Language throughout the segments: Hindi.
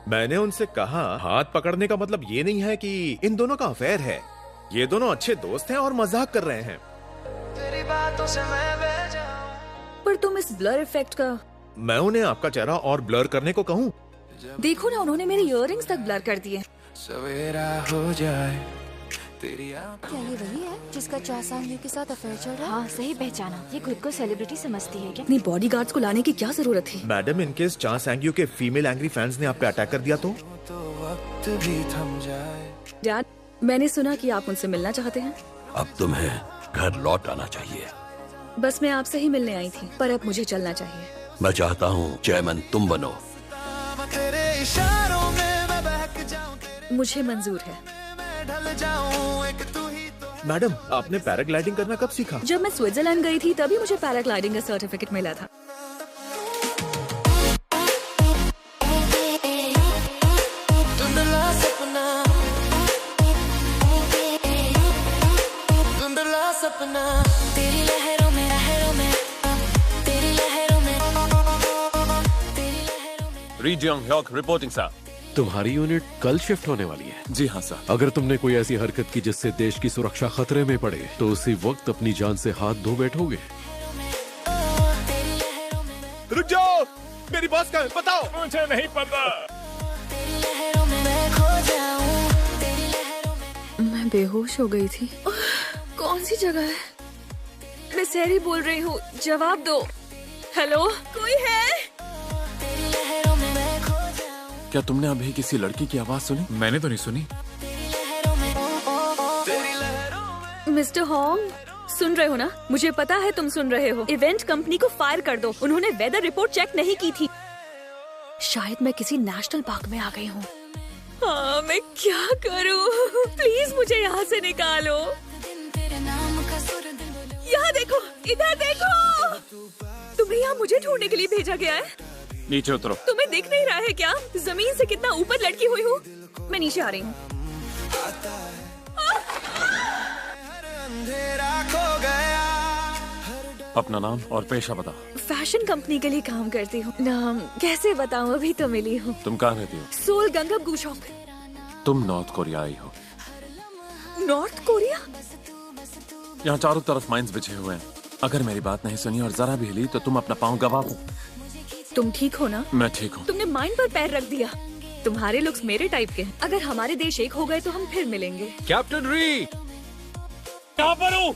मैंने उनसे कहा हाथ पकड़ने का मतलब ये नहीं है कि इन दोनों का अफेयर है। ये दोनों अच्छे दोस्त हैं और मजाक कर रहे हैं। तेरी बातों से मैं बह जाऊं। पर तुम इस ब्लर इफेक्ट का। मैं उन्हें आपका चेहरा और ब्लर करने को कहूँ? देखो ना, उन्होंने मेरे इयररिंग्स तक ब्लर कर दिए। सवेरा हो जाए तेरी क्या ये वही है जिसका 4 साल के साथ अफेयर चल रहा है? हाँ, सही पहचाना। ये खुद को सेलिब्रिटी समझती है क्या? अपनी बॉडीगार्ड्स को लाने की क्या जरूरत थी? मैडम, इनकेस चा सांग यू के फीमेल एंग्री फैंस ने आप पे अटैक कर दिया तो वक्त भी थम जाए। डैड, मैंने सुना कि आप उनसे मिलना चाहते हैं। अब तुम्हें घर लौट आना चाहिए। बस मैं आपसे ही मिलने आई थी, पर अब मुझे चलना चाहिए। मैं चाहता हूँ चेयरमैन तुम बनो। तेरे इशारों में मैं बहक जाऊं, मुझे मंजूर है। मैं ढल जाऊं, एक तू ही तो। मैडम, आपने पैराग्लाइडिंग करना कब सीखा? जब मैं स्विट्जरलैंड गई थी तभी मुझे पैराग्लाइडिंग का सर्टिफिकेट मिला था। धुंधला सपना, धुंधला सपना, तेरी लहरों में, तेरी लहरों में, तेरी लहरों में। री जियोंग ह्योक रिपोर्टिंग सर। तुम्हारी यूनिट कल शिफ्ट होने वाली है। जी हाँ सर। अगर तुमने कोई ऐसी हरकत की जिससे देश की सुरक्षा खतरे में पड़े तो उसी वक्त अपनी जान से हाथ धो बैठोगे। रुक जाओ, मेरी बॉस का है, बताओ। मुझे नहीं पता। तेरी लहरों में मैं खो जाऊं, तेरी लहरों में। मैं बेहोश हो गई थी। कौन सी जगह है? मैं सैरी बोल रही हूँ, जवाब दो। हेलो, कोई है? तेरी लहरों में मैं खो जाऊं, क्या तुमने अभी किसी लड़की की आवाज सुनी? मैंने तो नहीं सुनी। तेरी लहरों में, तेरी लहरों में। मिस्टर होंग, सुन रहे हो ना? मुझे पता है तुम सुन रहे हो। इवेंट कंपनी को फायर कर दो। उन्होंने वेदर रिपोर्ट चेक नहीं की थी। शायद मैं किसी नेशनल पार्क में आ गई हूँ। हाँ, मैं क्या करूँ? प्लीज मुझे यहाँ से निकालो। तेरे नाम का सुर दिल बोलो। यहाँ देखो, इधर देखो। तुम्हें यहाँ मुझे ढूंढने के लिए भेजा गया है। नीचे उतरो। तुम्हें दिख नहीं रहा है क्या? जमीन से कितना ऊपर लटकी हुई हूँ। मैं नीचे आ रही हूँ। अंधेरा खो गया। अपना नाम और पेशा बता। फैशन कंपनी के लिए काम करती हूँ। नाम कैसे बताऊँ, अभी तो मिली हूँ। तुम कहाँ रहती हो? सोल गंगम गुशोक। तुम नॉर्थ कोरिया आई हो। North Korea? यहाँ चारों तरफ माइंस बिछे हुए हैं। अगर मेरी बात नहीं सुनी और जरा भी हिली तो तुम अपना पाँव गवा दो। तुम ठीक हो ना? मैं ठीक हूँ। तुमने माइंड पर पैर रख दिया। तुम्हारे लुक्स मेरे टाइप के हैं। अगर हमारे देश एक हो गए तो हम फिर मिलेंगे। कैप्टन री, यहाँ पर हूँ।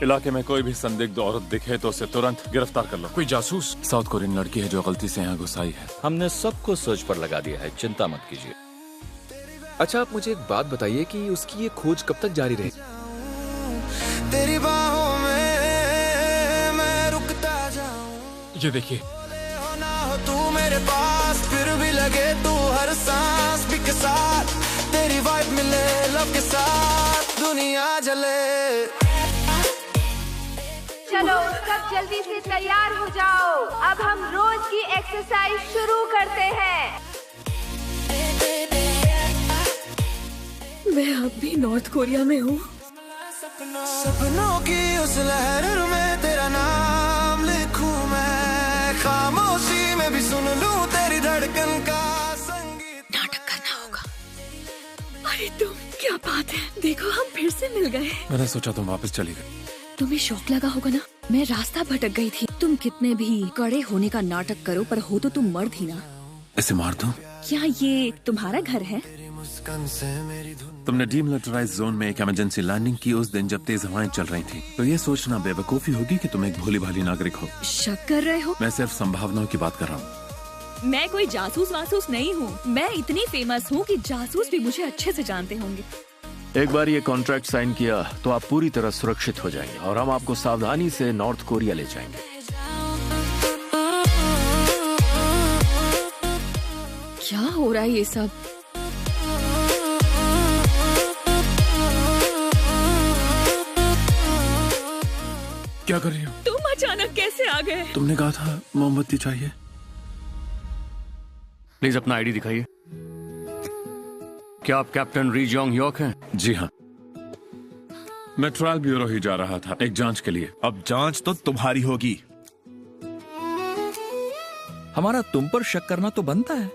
इलाके में कोई भी संदिग्ध औरत दिखे तो उसे तुरंत गिरफ्तार कर लो। कोई जासूस साउथ कोरियन लड़की है जो गलती से यहाँ घुस आई है। हमने सबको सर्च पर लगा दिया है, चिंता मत कीजिए। अच्छा, आप मुझे एक बात बताइए कि उसकी ये खोज कब तक जारी रहेगी? तेरी बाहों में मैं रुकता जाऊं। ये देखिए, हो ना हो तू मेरे पास, फिर भी लगे तू हर सांस भी के साथ। तेरी वाइब मिले लव के साथ, दुनिया जले। चलो सब जल्दी से तैयार हो जाओ। अब हम रोज की एक्सरसाइज शुरू करते हैं। मैं अब भी नॉर्थ कोरिया में हूँ। सपनों की उस लहर में तेरा नाम लिखूं मैं, खामोशी में भी सुन लूं तेरी धड़कन का संगीत। नाटक करना होगा। अरे तुम, क्या बात है, देखो हम फिर से मिल गए। मैंने सोचा तुम वापस चली गई। तुम्हें शौक लगा होगा ना? मैं रास्ता भटक गई थी। तुम कितने भी कड़े होने का नाटक करो, पर हो तो तुम मर्द ही ना। इसे मार दूं? क्या ये तुम्हारा घर है? मुस्कान से मेरी धुन। तुमने डीमिलिटराइज्ड जोन में एक इमरजेंसी लैंडिंग की उस दिन जब तेज हवाएं चल रही थी, तो ये सोचना बेवकूफी होगी कि तुम एक भोली भाली नागरिक हो। शक कर रहे हो? मैं सिर्फ संभावनाओं की बात कर रहा हूँ। मैं कोई जासूस वासूस नहीं हूँ। मैं इतनी फेमस हूँ कि जासूस भी मुझे अच्छे से जानते होंगे। एक बार ये कॉन्ट्रैक्ट साइन किया तो आप पूरी तरह सुरक्षित हो जाएंगे और हम आपको सावधानी से नॉर्थ कोरिया ले जाएंगे। क्या हो रहा है ये सब? क्या कर रही हो? तुम अचानक कैसे आ गए? तुमने कहा था मोमबत्ती चाहिए। प्लीज अपना आईडी दिखाइए। क्या आप कैप्टन री जियोंग ह्योक हैं? जी हाँ, मैं ट्रायल ब्यूरो ही जा रहा था एक जांच के लिए। अब जांच तो तुम्हारी होगी। हमारा तुम पर शक करना तो बनता है।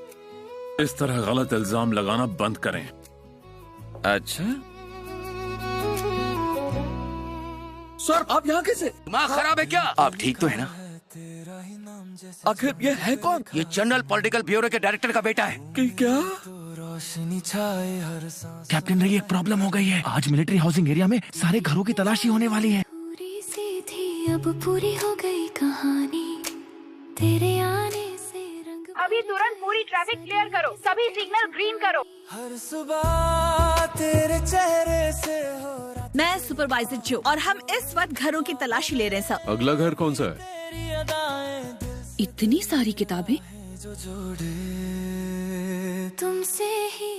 इस तरह गलत इल्जाम लगाना बंद करें। अच्छा सर, आप यहाँ कैसे? दिमाग खराब है क्या? आप ठीक तो है ना? आखिर ये है कौन? ये जनरल पॉलिटिकल ब्यूरो के डायरेक्टर का बेटा है। कि क्या? कैप्टन रही, एक प्रॉब्लम हो गई है। आज मिलिट्री हाउसिंग एरिया में सारे घरों की तलाशी होने वाली है। पूरी सी थी अब पूरी हो गई कहानी, तेरे आने से रंग। अभी तुरंत पूरी ट्रैफिक क्लियर करो, सभी सिग्नल ग्रीन करो। हर सुबह तेरे चेहरे से हो मैं सुपरवाइजर जो, और हम इस वक्त घरों की तलाशी ले रहे हैं सब। अगला घर कौन सा है? इतनी सारी किताबें जो जोड़े तुमसे ही।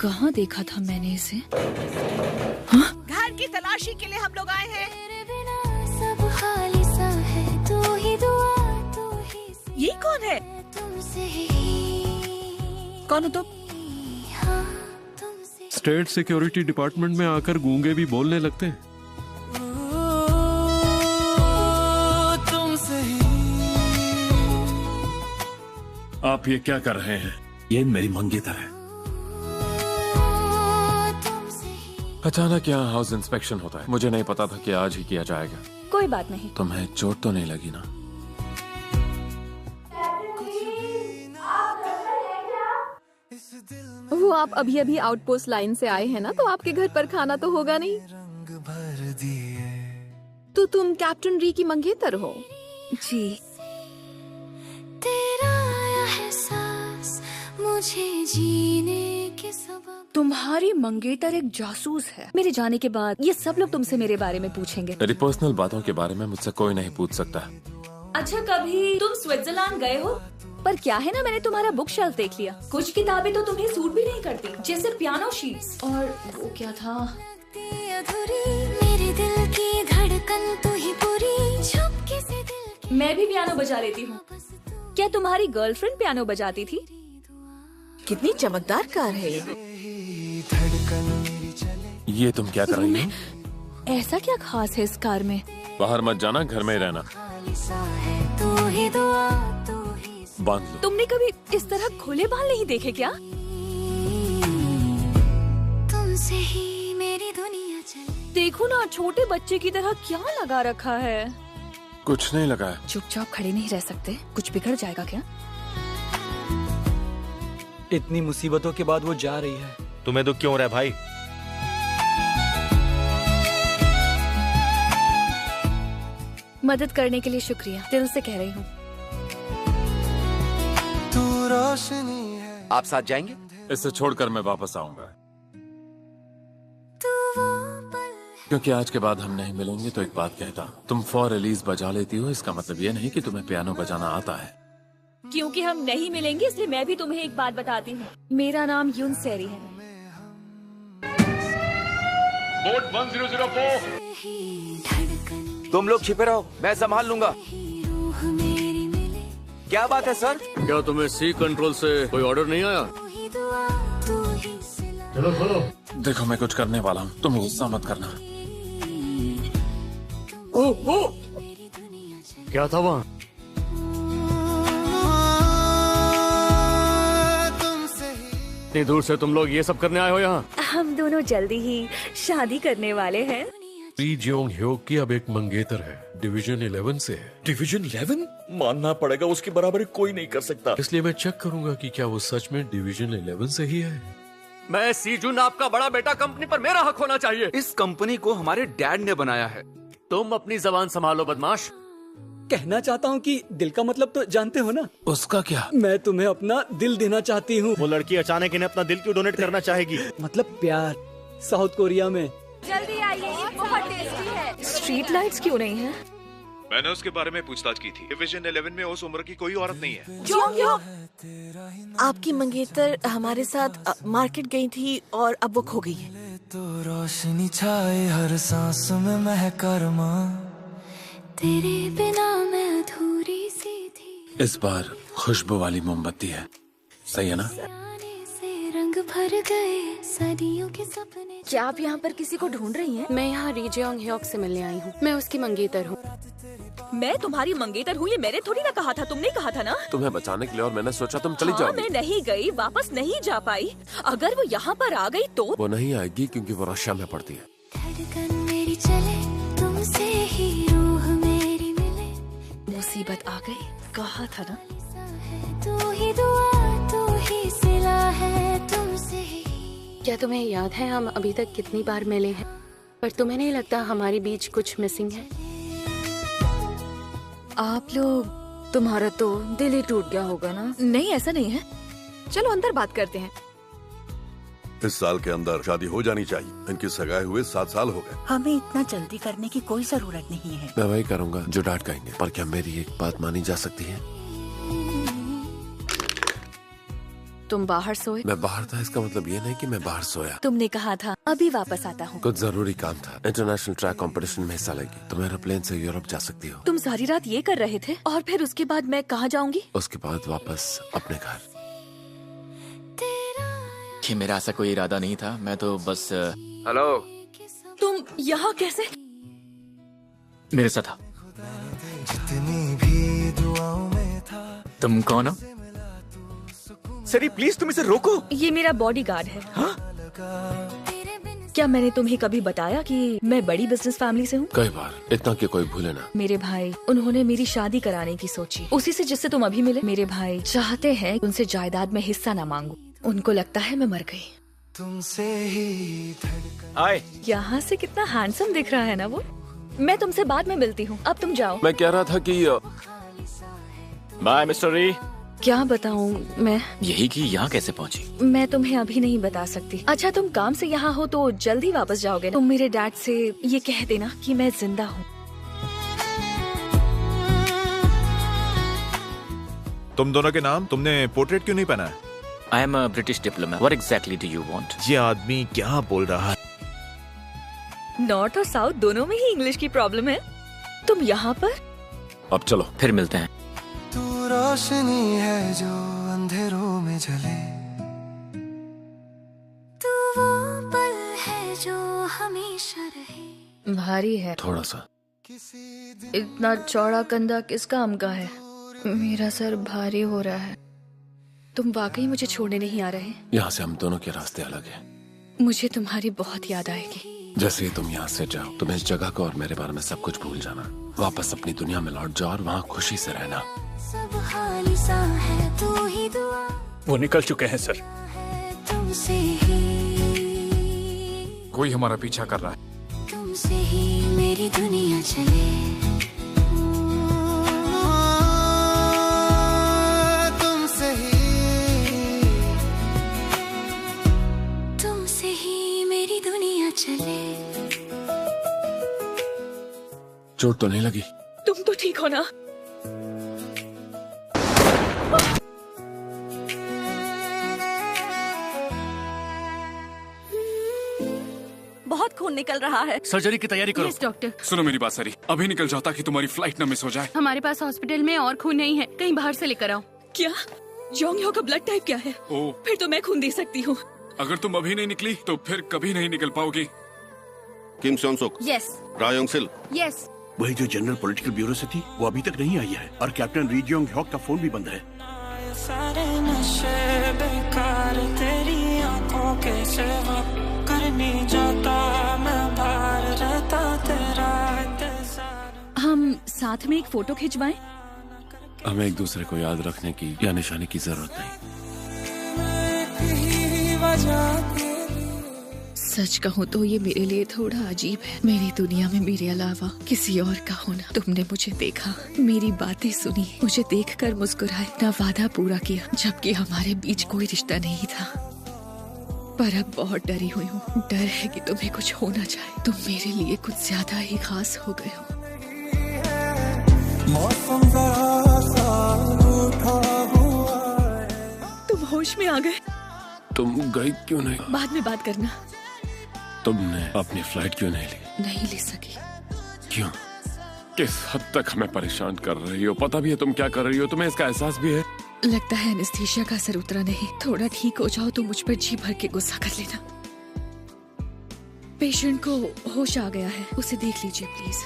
कहाँ देखा था मैंने इसे? घर की तलाशी के लिए हम लोग आए हैं। तेरे बिना सब खाली सा है, तू ही दुआ तू ही। ये कौन है? तुमसे ही। कौन हो तुम? हाँ तुमसे। स्टेट सिक्योरिटी डिपार्टमेंट में आकर गूंगे भी बोलने लगते हैं। तुमसे ही। आप ये क्या कर रहे हैं? ये मेरी मंगेतर है। अचानक यहाँ हाउस इंस्पेक्शन होता है। मुझे नहीं पता था कि आज ही किया जाएगा। कोई बात नहीं। तुम्हें चोट तो नहीं लगी ना? वो आप अभी अभी आउटपोस्ट लाइन से आए हैं ना, तो आपके घर पर खाना तो होगा नहीं। रंग भर दिए। तो तुम कैप्टन री की मंगेतर हो? जी। तेरा एहसास मुझे जीने के सबब। तुम्हारी मंगेतर एक जासूस है। मेरे जाने के बाद ये सब लोग तुमसे मेरे बारे में पूछेंगे। मेरी पर्सनल बातों के बारे में मुझसे कोई नहीं पूछ सकता। अच्छा, कभी तुम स्विट्जरलैंड गए हो? पर क्या है ना, मैंने तुम्हारा बुक शेल्फ देख लिया। कुछ किताबें तो तुम्हें सूट भी नहीं करती, जैसे पियानो शीट्स। और वो क्या था? अधूरी मेरे दिल की धड़कन तू ही पूरी, झुपके से दिल की। मैं भी पियानो बजा लेती हूँ। क्या तुम्हारी गर्लफ्रेंड पियानो बजाती थी? कितनी चमकदार कार है ये। ये तुम क्या कर रही हो? ऐसा क्या खास है इस कार में? बाहर मत जाना, घर में ही रहना। तू ही दुआ तू ही। बांध लो। तुमने कभी इस तरह खुले बाल नहीं देखे क्या? तुमसे ही मेरी दुनिया चले। देखो ना, छोटे बच्चे की तरह क्या लगा रखा है। कुछ नहीं लगा है। चुपचाप खड़े नहीं रह सकते, कुछ बिगड़ जाएगा क्या? इतनी मुसीबतों के बाद वो जा रही है। तुम्हें दुख क्यों हो रहा है भाई? मदद करने के लिए शुक्रिया, दिल से कह रही हूँ। तू रोशनी है। आप साथ जाएंगे? इसे छोड़कर मैं वापस आऊंगा। क्योंकि आज के बाद हम नहीं मिलेंगे तो एक बात कहता, तुम फॉर रिलीज बजा लेती हो, इसका मतलब ये नहीं कि तुम्हें पियानो बजाना आता है। क्योंकि हम नहीं मिलेंगे इसलिए मैं भी तुम्हें एक बात बताती हूँ। मेरा नाम यून सेरी है। बोट 1004। तुम लोग छिपे रहो, मैं संभाल लूंगा। क्या बात है सर? क्या तुम्हें सी कंट्रोल से कोई ऑर्डर नहीं आया? चलो खोलो। देखो मैं कुछ करने वाला हूँ, तुम गुस्सा मत करना। ओ, क्या था वहाँ? इतनी दूर से तुम लोग ये सब करने आए हो यहाँ? हम दोनों जल्दी ही शादी करने वाले हैं। री जोंग ह्योक की अब एक मंगेतर है, डिवीजन 11 से है। डिवीजन 11? मानना पड़ेगा उसकी बराबरी कोई नहीं कर सकता। इसलिए मैं चेक करूंगा कि क्या वो सच में डिवीजन 11 से ही है। मैं सीजून, आपका बड़ा बेटा, कंपनी पर मेरा हक होना चाहिए। इस कंपनी को हमारे डैड ने बनाया है। तुम अपनी जबान संभालो बदमाश। कहना चाहता हूँ कि दिल का मतलब तो जानते हो ना? उसका क्या? मैं तुम्हें अपना दिल देना चाहती हूँ। वो लड़की अचानक इन्हें अपना दिल क्यों डोनेट करना चाहेगी? मतलब प्यार। साउथ कोरिया में। जल्दी आइए, ये बहुत टेस्टी है। स्ट्रीट लाइट्स क्यों नहीं है? मैंने उसके बारे में पूछताछ की थी। डिवीजन 11 में उस उम्र की कोई औरत नहीं है। क्यों? आपकी मंगेतर हमारे साथ मार्केट गई थी और अब वो खो गई है। तो रोशनी छाए हर सांस में महकरमा। तेरे बिना मैं अधूरी सी थी। इस बार खुशबू वाली मोमबत्ती है, सही है ना? से रंग भर गए सदियों के सपने। क्या आप यहाँ पर किसी को ढूंढ रही हैं? मैं यहाँ री जेओंग ह्योक से मिलने आई हूँ। मैं उसकी मंगेतर हूँ। मैं तुम्हारी मंगेतर हूँ, ये मैंने थोड़ी ना कहा था, तुमने कहा था ना। तुम्हें बचाने के लिए, और मैंने सोचा तुम चली जाओगी। मैं नहीं गई, वापस नहीं जा पाई। अगर वो यहाँ पर आ गई तो वो नहीं आएगी क्योंकि वो रशिया में पढ़ती है। धड़कन मेरी चले तुमसे ही रूह मेरी मिले। मुसीबत आ गई, कहा था ना। तू ही दुआ तू ही सिला है तुमसे ही। क्या तुम्हें याद है हम अभी तक कितनी बार मिले हैं? पर तुम्हें नहीं लगता हमारे बीच कुछ मिसिंग है? आप लोग, तुम्हारा तो दिल ही टूट गया होगा ना? नहीं, ऐसा नहीं है। चलो अंदर बात करते हैं। इस साल के अंदर शादी हो जानी चाहिए। इनकी सगाई हुए 7 साल हो गए। हमें इतना जल्दी करने की कोई जरूरत नहीं है। मैं वही करूँगा जो डैड कहेंगे। पर क्या मेरी एक बात मानी जा सकती है? तुम बाहर सोए? मैं बाहर था, इसका मतलब ये नहीं कि मैं बाहर सोया। तुमने कहा था अभी वापस आता हूँ। कुछ जरूरी काम था। इंटरनेशनल ट्रैक कंपटीशन में हिस्सा लेगी। तुम एरोप्लेन से यूरोप जा सकती हो। तुम सारी रात ये कर रहे थे और फिर उसके बाद मैं कहाँ जाऊँगी? उसके बाद वापस अपने घर। कि मेरा ऐसा कोई इरादा नहीं था। मैं तो बस हेलो। तुम यहाँ कैसे? मेरे साथ था। जितनी भी दुआओं में था। तुम कौन हो? सरी प्लीज तुम इसे रोको। ये मेरा बॉडीगार्ड है। हाँ? क्या मैंने तुम्हें कभी बताया कि मैं बड़ी बिजनेस फैमिली से हूँ? कई बार, इतना कि कोई भूले ना। मेरे भाई, उन्होंने मेरी शादी कराने की सोची, उसी से जिससे तुम अभी मिले। मेरे भाई चाहते हैं उनसे जायदाद में हिस्सा ना मांगू। उनको लगता है मैं मर गई। तुमसे ही आए। यहाँ से कितना हैंडसम दिख रहा है ना वो। मैं तुमसे बाद में मिलती हूँ, अब तुम जाओ। मैं कह रहा था कि बाय मिस्टर री। क्या बताऊँ मैं? यही कि यहाँ कैसे पहुँची? मैं तुम्हें अभी नहीं बता सकती। अच्छा, तुम काम से यहाँ हो तो जल्दी वापस जाओगे? तुम मेरे डैड से ये कह देना कि मैं जिंदा हूँ। तुम दोनों के नाम? तुमने पोर्ट्रेट क्यों नहीं पहना है? I am a British diplomat. What exactly do you want? ये आदमी क्या बोल रहा है? नॉर्थ और साउथ दोनों में ही इंग्लिश की प्रॉब्लम है। तुम यहाँ पर? अब चलो, फिर मिलते हैं। तू रोशनी है जो अंधेरों में जले। तू वो पल है जो हमेशा रहे। भारी है थोड़ा सा। इतना चौड़ा कंधा किस काम का है? मेरा सर भारी हो रहा है। तुम वाकई मुझे छोड़ने नहीं आ रहे? यहाँ से हम दोनों के रास्ते अलग हैं। मुझे तुम्हारी बहुत याद आएगी। जैसे ही तुम यहाँ से जाओ, तुम इस जगह को और मेरे बारे में सब कुछ भूल जाना। वापस अपनी दुनिया में लौट जाओ और वहाँ खुशी से रहना। सब खाली सा है तू ही दुआ। वो निकल चुके हैं सर। तुमसे ही कोई हमारा पीछा कर रहा है। तुमसे ही मेरी दुनिया चले। चले। चोट तो नहीं लगी? तुम तो ठीक हो ना? बहुत खून निकल रहा है। सर्जरी की तैयारी करो। Yes doctor. सुनो मेरी बात सारी, अभी निकल जाओ ताकि तुम्हारी फ्लाइट ना मिस हो जाए। हमारे पास हॉस्पिटल में और खून नहीं है, कहीं बाहर से लेकर आओ। क्या? जोंग का ब्लड टाइप क्या है? ओ, फिर तो मैं खून दे सकती हूँ। अगर तुम अभी नहीं निकली तो फिर कभी नहीं निकल पाओगी। किम सोन सुक। यस। रा योंग सिल। यस। वही जो जनरल पॉलिटिकल ब्यूरो से थी, वो अभी तक नहीं आई है और कैप्टन री जेओंग ह्योक का फोन भी बंद है। सारे नशे बेकार तेरी आंखों के सिवा करनी जाता मैं बाहर रहता तेरा इंतजार। हम साथ में एक फोटो खिंचवाएं? हमें एक दूसरे को याद रखने की या निशानी की जरूरत नहीं। सच कहूँ तो ये मेरे लिए थोड़ा अजीब है। मेरी दुनिया में मेरे अलावा किसी और का होना। तुमने मुझे देखा, मेरी बातें सुनी, मुझे देखकर मुस्कुराए, अपना वादा पूरा किया, जबकि हमारे बीच कोई रिश्ता नहीं था। पर अब बहुत डरी हुई हूँ। डर है कि तुम्हें कुछ हो ना जाए। तुम मेरे लिए कुछ ज्यादा ही खास हो गए हो। मौसम जरा सा रूठा हुआ। तुम होश में आ गए? तुम गई क्यों नहीं? बाद में बात करना। तुमने अपनी फ्लाइट क्यों नहीं ली? नहीं ले सकी। क्यों? किस हद तक हमें परेशान कर रही हो? पता भी है तुम क्या कर रही हो? तुम्हें इसका एहसास भी है? लगता है एनेस्थीसिया का असर उतरा नहीं। थोड़ा ठीक हो जाओ तो मुझ पर जी भर के गुस्सा कर लेना। पेशेंट को होश आ गया है, उसे देख लीजिए प्लीज।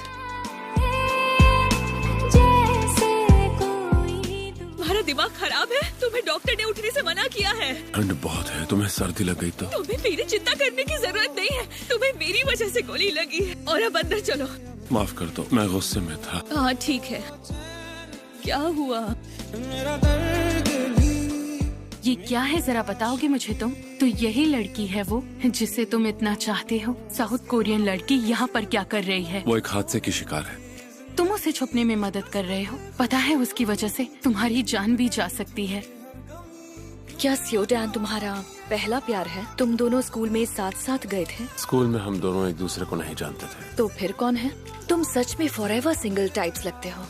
तुम्हारा दिमाग खराब है? तुम्हें डॉक्टर ने उठने से मना किया है। ठंड बहुत है, तुम्हें सर्दी लग गई तो? तुम्हें मेरी चिंता करने की जरूरत नहीं है, तुम्हें मेरी वजह से गोली लगी है। और अब अंदर चलो। माफ कर दो, मैं गुस्से में था। हाँ ठीक है। क्या हुआ? ये क्या है, जरा बताओगे मुझे तुम? तो यही लड़की है वो जिसे तुम इतना चाहते हो? साउथ कोरियन लड़की यहाँ पर क्या कर रही है? वो एक हादसे की शिकार है। तुम उसे छुपने में मदद कर रहे हो। पता है उसकी वजह से तुम्हारी जान भी जा सकती है। क्या सियोडैन तुम्हारा पहला प्यार है? तुम दोनों स्कूल में साथ साथ गए थे? स्कूल में हम दोनों एक दूसरे को नहीं जानते थे। तो फिर कौन है? तुम सच में फॉरएवर सिंगल टाइप्स लगते हो।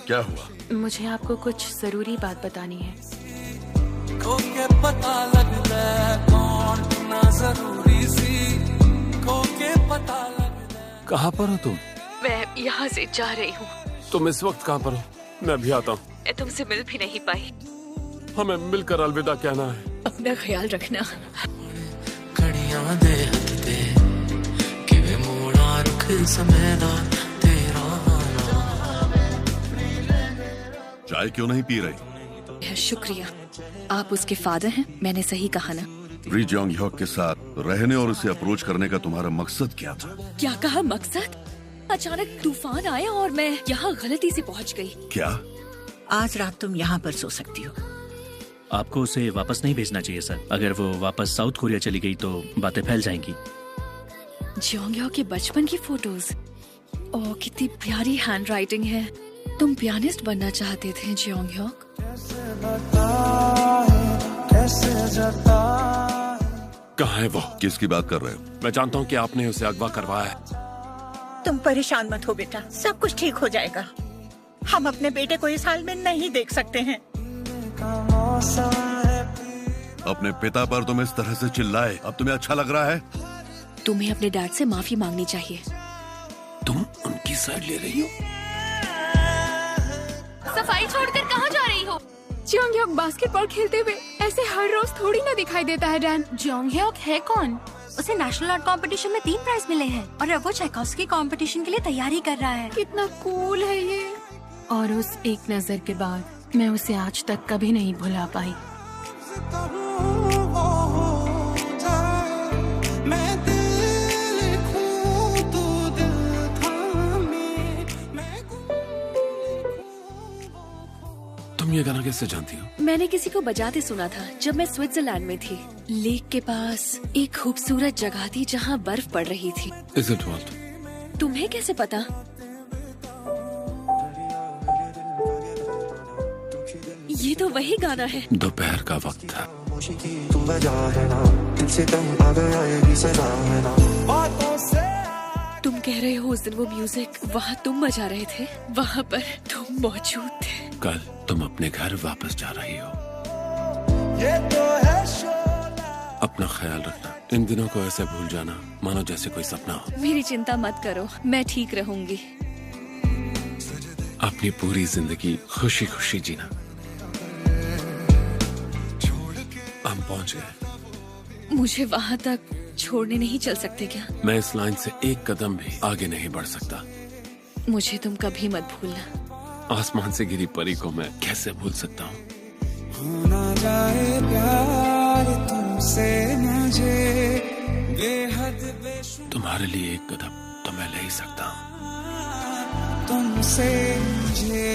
क्या हुआ? मुझे आपको कुछ जरूरी बात बतानी है। कहाँ पर हो तुम? मैं यहाँ से जा रही हूँ। तुम इस वक्त कहाँ पर हो? मैं भी आता हूँ। मैं तुमसे मिल भी नहीं पाई। हमें मिलकर अलविदा कहना है। अपना ख्याल रखना। चाय क्यों नहीं पी रही? शुक्रिया। आप उसके फादर हैं? मैंने सही कहा ना? री जोंग ह्योक के साथ रहने और उसे अप्रोच करने का तुम्हारा मकसद क्या था? क्या कहा मकसद? अचानक तूफान आया और मैं यहाँ गलती से पहुँच गई। क्या? आज रात तुम यहाँ पर सो सकती हो। आपको उसे वापस नहीं भेजना चाहिए सर। अगर वो वापस साउथ कोरिया चली गई तो बातें फैल जाएंगी। जियोंग के बचपन की फोटोज। ओह कितनी प्यारी हैंडराइटिंग है। तुम पियानिस्ट बनना चाहते थे जियोंग ह्योक? कहाँ है वो? किसकी बात कर रहे हो? मैं जानता हूँ कि आपने उसे अगवा करवाया है। तुम परेशान मत हो बेटा, सब कुछ ठीक हो जाएगा। हम अपने बेटे को इस हाल में नहीं देख सकते हैं। अपने पिता पर तुम इस तरह से चिल्लाए, अब तुम्हें अच्छा लग रहा है? तुम्हें अपने डैड से माफी मांगनी चाहिए। तुम उनकी साइड ले रही हो? सफाई छोड़कर कहाँ जा रही हो? जियोंग ह्योक बास्केटबॉल खेलते हुए ऐसे हर रोज थोड़ी ना दिखाई देता है डैन। जियोंग ह्योक है कौन? उसे नेशनल आर्ट कंपटीशन में 3 प्राइज मिले हैं और अब वो चाइकोव्स्की कंपटीशन के लिए तैयारी कर रहा है। कितना कूल है ये। और उस एक नजर के बाद मैं उसे आज तक कभी नहीं भुला पाई। तुम ये गाना कैसे जानती हो? मैंने किसी को बजाते सुना था जब मैं स्विट्जरलैंड में थी। लेक के पास एक खूबसूरत जगह थी जहाँ बर्फ पड़ रही थी। Is it what? तुम्हें कैसे पता? ये तो वही गाना है। दोपहर का वक्त था। तुम कह रहे हो उस दिन वो म्यूजिक वहाँ तुम बजा रहे थे? वहाँ पर तुम मौजूद थे? कल तुम अपने घर वापस जा रही हो। अपना ख्याल रखना। इन दिनों को ऐसे भूल जाना मानो जैसे कोई सपना हो। मेरी चिंता मत करो, मैं ठीक रहूंगी। अपनी पूरी जिंदगी खुशी खुशी जीना। हम पहुंच गए। मुझे वहाँ तक छोड़ने नहीं चल सकते क्या? मैं इस लाइन से एक कदम भी आगे नहीं बढ़ सकता। मुझे तुम कभी मत भूलना। आसमान से गिरी परी को मैं कैसे भूल सकता हूँ? ना जाए प्यार तुमसे मुझे बेहद तुम्हारे लिए एक कदम तो मैं ले ही सकता हूँ। तुमसे मुझे